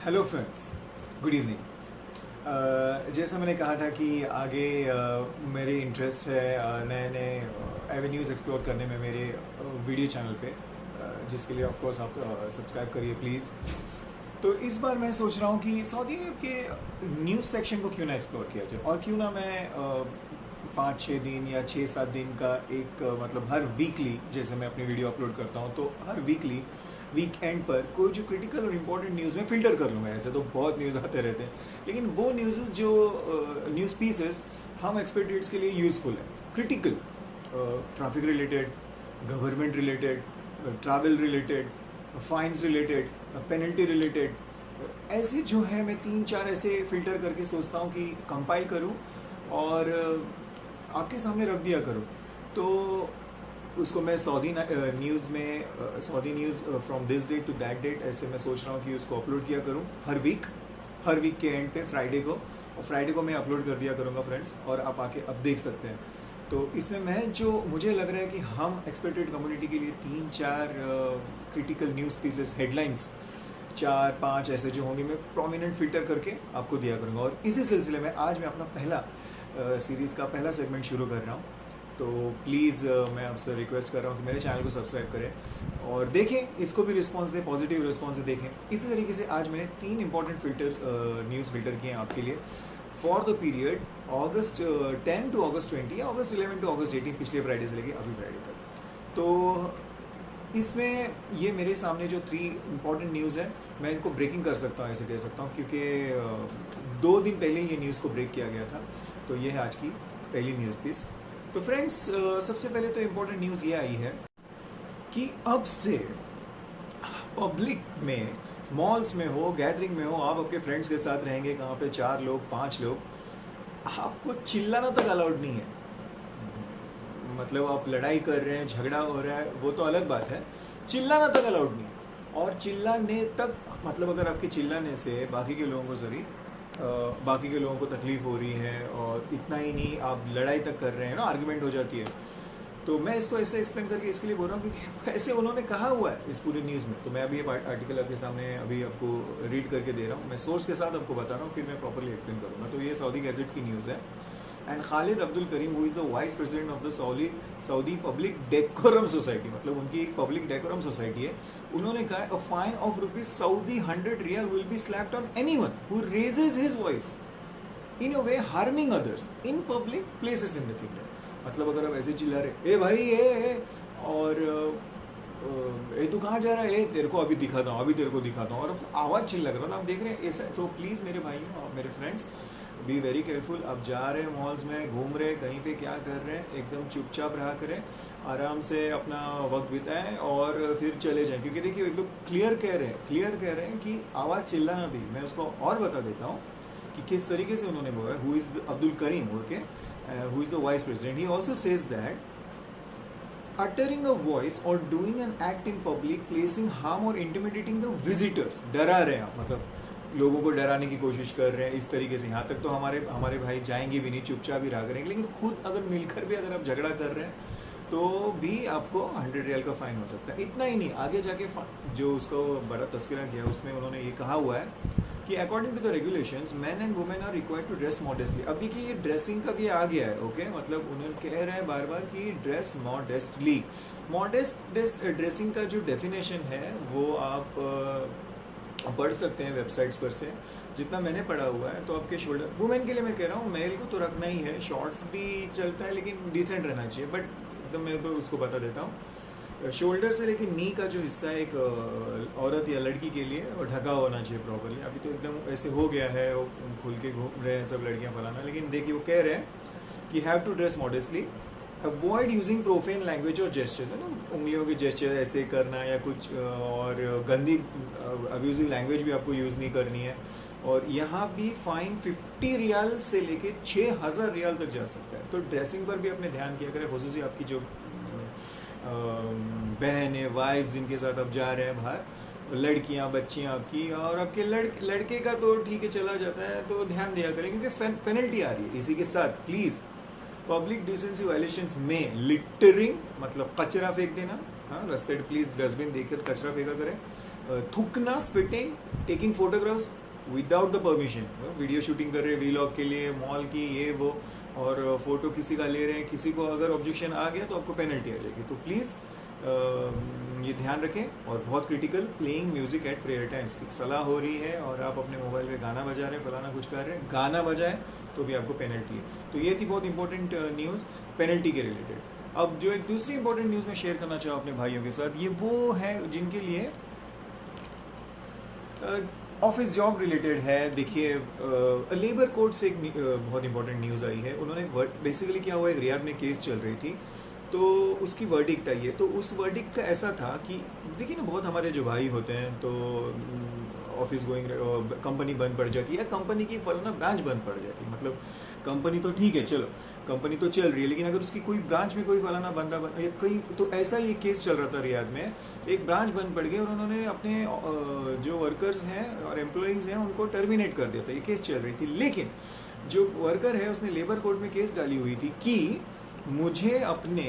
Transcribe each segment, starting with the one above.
Hello friends, good evening. जैसा मैंने कहा था कि आगे मेरे इंटरेस्ट है नए नए एवेन्यूज़ एक्सप्लोर करने में मेरे वीडियो चैनल पे, जिसके लिए ऑफ कोर्स आप सब्सक्राइब करिए प्लीज़। तो इस बार मैं सोच रहा हूँ कि सऊदी अरब के न्यूज़ सेक्शन को क्यों ना एक्सप्लोर किया जाए, और क्यों ना मैं 5-6 दिन या 6-7 दिन का एक मतलब हर वीकली, जैसे मैं अपनी वीडियो अपलोड करता हूँ तो हर वीकली वीकेंड पर कोई जो क्रिटिकल और इम्पोर्टेंट न्यूज़ में फ़िल्टर कर लूँगा। ऐसे तो बहुत न्यूज़ आते रहते हैं, लेकिन वो न्यूज़ जो न्यूज़ पीसेस हम एक्सपेक्टेड्स के लिए यूज़फुल है, critical, traffic related, government related, travel related, fines related, penalty related, ऐसे जो है मैं 3-4 ऐसे फ़िल्टर करके सोचता हूँ कि कंपाइल करूँ और आपके सामने रख दिया करूँ। तो उसको मैं सऊदी न्यूज़ में Saudi news from this date to that date, ऐसे मैं सोच रहा हूँ कि उसको अपलोड किया करूँ हर वीक के एंड पे फ्राइडे को, और फ्राइडे को मैं अपलोड कर दिया करूँगा फ्रेंड्स, और आप आके अब देख सकते हैं। तो इसमें मैं जो मुझे लग रहा है कि हम एक्सपेक्टेड कम्युनिटी के लिए 3-4 क्रिटिकल न्यूज़ पीसेस, हेडलाइंस 4-5 ऐसे जो होंगे, मैं प्रोमिनेंट फिल्टर करके आपको दिया करूँगा। और इसी सिलसिले में आज मैं अपना पहला सीरीज़ का पहला सेगमेंट शुरू कर रहा हूँ। तो प्लीज़ मैं आपसे रिक्वेस्ट कर रहा हूँ कि मेरे चैनल को सब्सक्राइब करें और देखें, इसको भी रिस्पांस दें, पॉजिटिव रिस्पांस देखें। इसी तरीके से आज मैंने 3 इंपॉर्टेंट न्यूज़ फिल्टर किए हैं आपके लिए for the period August 10 to August 20 या अगस्त 11 टू अगस्त 18, पिछले फ्राइडे से लेके अभी फ्राइडे तक। तो इसमें ये मेरे सामने जो 3 इंपॉर्टेंट न्यूज़ है, मैं इनको ब्रेकिंग कर सकता हूँ, ऐसे कह सकता हूँ, क्योंकि 2 दिन पहले ये न्यूज़ को ब्रेक किया गया था। तो ये है आज की पहली न्यूज़ पीस। तो फ्रेंड्स, सबसे पहले तो इम्पोर्टेंट न्यूज़ ये आई है कि अब से पब्लिक में, मॉल्स में हो, गैदरिंग में हो, आप आपके फ्रेंड्स के साथ रहेंगे, कहाँ पे 4 लोग 5 लोग, आपको चिल्लाना तक अलाउड नहीं है। मतलब आप लड़ाई कर रहे हैं, झगड़ा हो रहा है, वो तो अलग बात है, चिल्लाना तक अलाउड नहीं है। और चिल्लाने तक मतलब अगर आपके चिल्लाने से बाकी के लोगों को बाकी के लोगों को तकलीफ हो रही है, और इतना ही नहीं, आप लड़ाई तक कर रहे हैं ना, आर्गुमेंट हो जाती है। तो मैं इसको ऐसे एक्सप्लेन करके इसके लिए बोल रहा हूँ क्योंकि ऐसे उन्होंने कहा हुआ है इस पूरी न्यूज़ में। तो मैं अभी ये आर्टिकल आपके सामने अभी आपको रीड करके दे रहा हूँ, मैं सोर्स के साथ आपको बता रहा हूँ, फिर मैं प्रॉपर्ली एक्सप्लेन करूँगा। तो ये सऊदी गैजेट की न्यूज़ है। And Khalid Abdul Karim, who is the vice president of the Saudi public decorum society, मतलब उनकी एक पब्लिक डेकोरम सोसाइटी है, उन्होंने कहा a fine of ₹Saudi 100 riyal will be slapped on anyone who raises his voice in a way harming others in public places in the kingdom. मतलब अगर आप ऐसे चिल्ला रहे, ए भाई ए, और ए तू कहाँ जा रहा है, ए तेरे को अभी दिखाता हूँ, अभी तेरे को दिखाता हूँ, और अब आवाज़ चिल्ला कर रहा, आप देख रहे हैं ऐसा। तो प्लीज़ मेरे भाइयों और मेरे फ्रेंड्स, बी वेरी केयरफुल। आप जा रहे हैं मॉल्स में, घूम रहे हैं, कहीं पे क्या कर रहे हैं, एकदम चुपचाप रहा करें, आराम से अपना वक्त बिताएं और फिर चले जाएं। क्योंकि देखिए एकदम क्लियर कह रहे हैं कि आवाज़ चिल्लाना भी। मैं उसको और बता देता हूँ कि किस तरीके से उन्होंने बोला, who is Abdul Karim, okay, who is the vice president, he also says that uttering a voice or doing an act in public placing harm or intimidating the visitors, डरा रहे हैं, मतलब लोगों को डराने की कोशिश कर रहे हैं इस तरीके से। यहाँ तक तो हमारे भाई जाएंगे भी नहीं, चुपचाप ही रहा करेंगे, लेकिन खुद अगर मिलकर भी अगर आप झगड़ा कर रहे हैं तो भी आपको 100 रियल का फाइन हो सकता है। इतना ही नहीं, आगे जाके जो उसको बड़ा तस्करा किया उसमें उन्होंने ये कहा हुआ है कि according to the regulations man and women are required to dress modestly. अब देखिए ये ड्रेसिंग का भी आ गया है, ओके, मतलब उन्होंने कह रहे हैं बार बार कि ड्रेस मॉडेस्टली। मॉडेस्ट ड्रेसिंग का जो डेफिनेशन है वो आप पढ़ सकते हैं वेबसाइट्स पर से, जितना मैंने पढ़ा हुआ है। तो आपके शोल्डर, वुमेन के लिए मैं कह रहा हूँ, मेल को तो रखना ही है, शॉर्ट्स भी चलता है लेकिन डिसेंट रहना चाहिए, बट एकदम मैं तो उसको बता देता हूँ, शोल्डर से लेकिन नी का जो हिस्सा है एक औरत या लड़की के लिए वो ढका होना चाहिए प्रॉपर्ली। अभी तो एकदम ऐसे हो गया है, वो खुल के घूम रहे हैं सब लड़कियां फलाना, लेकिन देखिए वो कह रहे हैं कि have to dress modestly, avoid using profane language और जेस्चर्स, है ना, उंगलियों के जेस्चर ऐसे करना या कुछ, और गंदी अब्यूजिंग लैंग्वेज भी आपको यूज़ नहीं करनी है। और यहाँ भी फाइन 50 रियाल से लेके 6000 रियाल तक जा सकता है। तो ड्रेसिंग पर भी अपने ध्यान किया करें, खुसूसी आपकी जो बहन है, वाइफ जिनके साथ आप जा रहे हैं बाहर, लड़कियां बच्चियां आपकी, और आपके लड़के का तो ठीक है चला जाता है, तो ध्यान दिया करें क्योंकि पेनल्टी आ रही है। इसी के साथ प्लीज़ पब्लिक डिसेंसी वायलेशंस में लिटरिंग, मतलब कचरा फेंक देना, हाँ, रास्ते पे प्लीज़ डस्टबिन देखकर कचरा फेंका करें, थूकना, spitting, taking photographs without the permission, video shooting कर रहे हैं वीलॉग के लिए, मॉल की ये वो, और फोटो किसी का ले रहे हैं, किसी को अगर ऑब्जेक्शन आ गया तो आपको पेनल्टी आ जाएगी। तो प्लीज़ ये ध्यान रखें। और बहुत critical, playing music at prayer times की सलाह हो रही है और आप अपने मोबाइल में गाना बजा रहे हैं, फलाना कुछ कर रहे हैं, गाना बजाए तो भी आपको पेनल्टी है। तो ये थी बहुत इंपॉर्टेंट न्यूज़ पेनल्टी के रिलेटेड। अब जो एक दूसरी इंपॉर्टेंट न्यूज़ मैं शेयर करना चाहूँ अपने भाइयों के साथ, ये वो है जिनके लिए ऑफिस जॉब रिलेटेड है। देखिए, लेबर कोड से एक बहुत इंपॉर्टेंट न्यूज़ आई है। उन्होंने बेसिकली क्या हुआ, एक रियाद में केस चल रही थी, तो उसकी वर्डिक्ट आई है। तो उस वर्डिक्ट का ऐसा था कि देखिए ना, बहुत हमारे जो भाई होते हैं तो ऑफिस गोइंग, कंपनी बंद पड़ जाती है, कंपनी की फलाना ब्रांच बंद पड़ जाती है। मतलब कंपनी तो ठीक है, चलो कंपनी तो चल रही है, लेकिन अगर उसकी कोई ब्रांच में कोई फलाना बंदा या कहीं, तो ऐसा ही केस चल रहा था रियाद में। एक ब्रांच बंद पड़ गई और उन्होंने अपने जो वर्कर्स हैं और एम्प्लॉइज़ हैं उनको टर्मिनेट कर दिया था। ये केस चल रही थी, लेकिन जो वर्कर है उसने लेबर कोड में केस डाली हुई थी कि मुझे अपने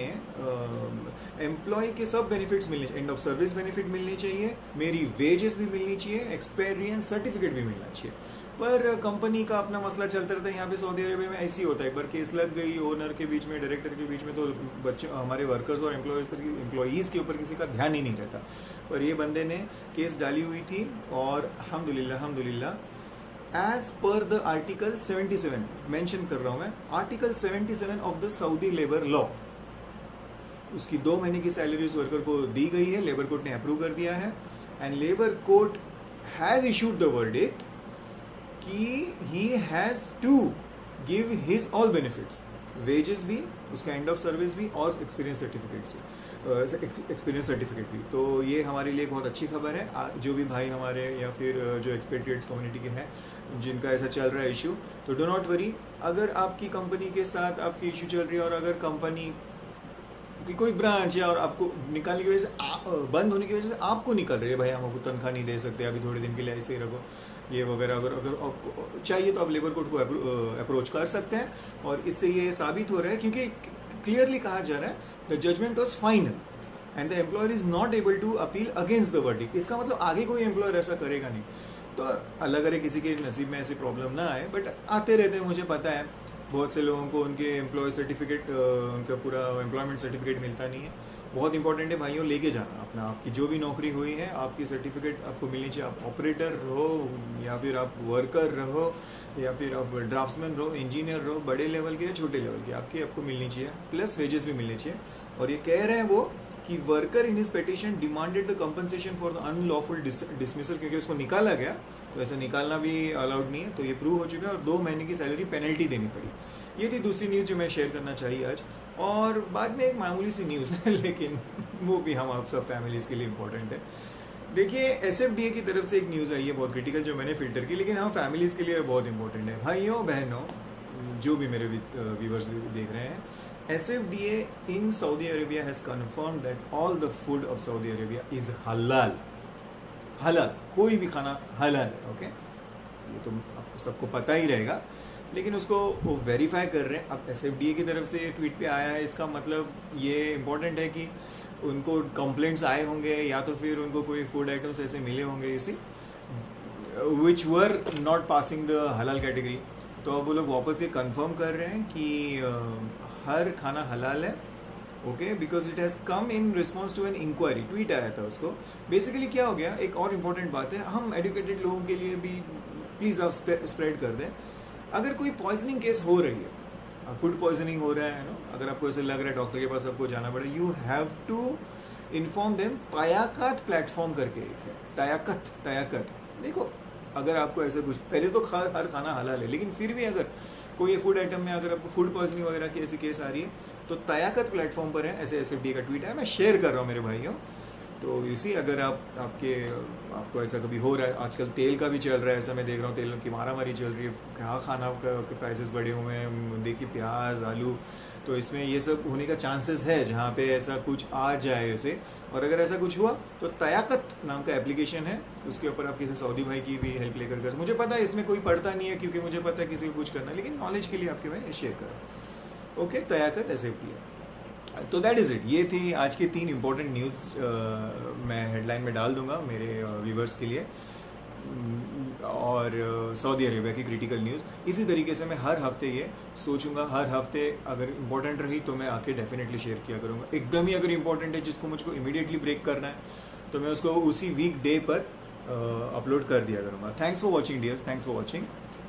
एम्प्लॉय के सब बेनिफिट्स मिलने चाहिए, एंड ऑफ सर्विस बेनिफिट मिलनी चाहिए, मेरी वेजेस भी मिलनी चाहिए, एक्सपीरियंस सर्टिफिकेट भी मिलना चाहिए। पर कंपनी का अपना मसला चलता रहता है। यहाँ पे सऊदी अरेबिया में ऐसी होता है, एक बार केस लग गई ओनर के बीच में, डायरेक्टर के बीच में, तो बच्चे हमारे वर्कर्स और एम्प्लॉयज़ के ऊपर किसी का ध्यान ही नहीं रहता। पर ये बंदे ने केस डाली हुई थी और अल्हम्दुलिल्लाह as per the article 77, mention कर रहा हूँ मैं, article 77 of the Saudi labour law, उसकी 2 महीने की सैलरी उस वर्कर को दी गई है, लेबर कोर्ट ने अप्रूव कर दिया है। And labour court has issued the verdict कि he has to give his all benefits, wages भी, उसका एंड ऑफ सर्विस भी, और एक्सपीरियंस सर्टिफिकेट भी। तो ये हमारे लिए बहुत अच्छी खबर है। जो भी भाई हमारे या फिर जो एक्सपेट्रिएट्स कम्युनिटी के हैं जिनका ऐसा चल रहा है इशू, तो डो नॉट वरी। अगर आपकी कंपनी के साथ आपकी इशू चल रही है और अगर कंपनी की कोई ब्रांच है और आपको निकालने की वजह से बंद होने की वजह से आपको निकल रही है, भाई हम आपको तनख्वाह नहीं दे सकते अभी थोड़े दिन के लिए, ऐसे ही रखो ये वगैरह, अगर आपको चाहिए तो आप लेबर कोर्ट को अप्रोच कर सकते हैं। और इससे ये साबित हो रहा है, क्योंकि क्लियरली कहा जा रहा है the judgment was final and the employer is not able to appeal against the verdict. इसका मतलब आगे कोई एम्प्लॉयर ऐसा करेगा नहीं। तो अल्लाह करे किसी के नसीब में ऐसी प्रॉब्लम ना आए, बट आते रहते हैं, मुझे पता है बहुत से लोगों को उनके एम्प्लॉय सर्टिफिकेट, उनका पूरा एम्प्लॉयमेंट सर्टिफिकेट मिलता नहीं है। बहुत इंपॉर्टेंट है भाइयों, लेके जाना अपना, आपकी जो भी नौकरी हुई है आपकी सर्टिफिकेट आपको मिलनी चाहिए। आप ऑपरेटर रहो या फिर आप वर्कर रहो या फिर आप ड्राफ्ट्समैन रहो, इंजीनियर रहो, बड़े लेवल के या छोटे लेवल के, आपको मिलनी चाहिए, प्लस वेजेस भी मिलनी चाहिए। और ये कह रहे हैं वो कि worker in his petition demanded the compensation for the unlawful dismissal, क्योंकि उसको निकाला गया, तो ऐसा निकालना भी अलाउड नहीं है। तो ये प्रूव हो चुका है और 2 महीने की सैलरी पेनल्टी देनी पड़ी। ये थी दूसरी न्यूज़ जो मैं शेयर करना चाहिए आज। और बाद में एक मामूली सी न्यूज़ है लेकिन वो भी हम आप सब फैमिलीज़ के लिए इम्पोर्टेंट है। देखिए, SFDA की तरफ से एक न्यूज़ आई है बहुत क्रिटिकल, जो मैंने फिल्टर की, लेकिन हम फैमिलीज़ के लिए बहुत इंपॉर्टेंट है। भाइयों बहनों, जो भी मेरे व्यूवर्स देख रहे हैं, SFDA in Saudi Arabia has confirmed that all the food of Saudi Arabia is halal. हलाल, कोई भी खाना हलाल है, ओके। ये तो आपको सबको पता ही रहेगा, लेकिन उसको वो वेरीफाई कर रहे हैं। अब SFDA की तरफ से ट्वीट पे आया है, इसका मतलब ये इम्पोर्टेंट है कि उनको कंप्लेंट्स आए होंगे या तो फिर उनको कोई फूड आइटम्स ऐसे मिले होंगे इसी विच वर नॉट पासिंग द हलाल कैटेगरी। तो अब वो लोग वापस ये कंफर्म कर रहे हैं कि हर खाना हलाल है, okay, because it has come in response to an inquiry. Tweet आया था उसको। बेसिकली क्या हो गया, एक और इम्पॉर्टेंट बात है, हम एजुकेटेड लोगों के लिए भी प्लीज़ आप स्प्रेड कर दें। अगर कोई पॉइजनिंग केस हो रही है, फूड पॉइजनिंग हो रहा है ना, अगर आपको ऐसे लग रहा है डॉक्टर के पास आपको जाना पड़े, you have to inform them. तयाकत प्लेटफॉर्म करके एक है, तयाकत। देखो, अगर आपको ऐसे कुछ, पहले तो हर खाना हलाल है, लेकिन फिर भी अगर कोई फूड आइटम में अगर आपको फूड पॉइजनिंग वगैरह की ऐसी केस आ रही है, तो तयाकत प्लेटफॉर्म पर है, ऐसे SFDA का ट्वीट है, मैं शेयर कर रहा हूँ मेरे भाइयों। तो इसी अगर आपको ऐसा कभी हो रहा है, आजकल तेल का भी चल रहा है, ऐसा मैं देख रहा हूँ तेल की मारामारी चल रही है, क्या खाना के प्राइसेस बढ़े हुए हैं, देखिए प्याज, आलू, तो इसमें ये सब होने का चांसेस है जहाँ पे ऐसा कुछ आ जाए उसे। और अगर ऐसा कुछ हुआ तो तयाकत नाम का एप्लीकेशन है, उसके ऊपर आप किसी सऊदी भाई की भी हेल्प लेकर कर। मुझे पता है इसमें कोई पढ़ता नहीं है, क्योंकि मुझे पता है किसी को कुछ करना है, लेकिन नॉलेज के लिए आपके भाई शेयर करो, ओके। तयाकत SFDA। तो दैट इज़ इट, ये थी आज की 3 इंपॉर्टेंट न्यूज़। मैं हेडलाइन में डाल दूंगा मेरे व्यूवर्स के लिए। और सऊदी अरेबिया की क्रिटिकल न्यूज़ इसी तरीके से मैं हर हफ्ते ये सोचूंगा, हर हफ्ते अगर इंपॉर्टेंट रही तो मैं आके डेफिनेटली शेयर किया करूँगा। एकदम ही अगर इंपॉर्टेंट है जिसको मुझको इमीडिएटली ब्रेक करना है तो मैं उसको उसी वीक डे पर अपलोड कर दिया करूँगा। Thanks for watching dears, thanks for watching,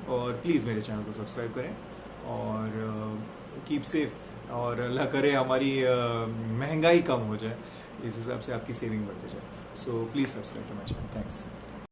और प्लीज़ मेरे चैनल को सब्सक्राइब करें और कीप सेफ, और अल्लाह करे हमारी महंगाई कम हो जाए, इस हिसाब से आपकी सेविंग बढ़ते जाए। So please subscribe to my channel. Thanks.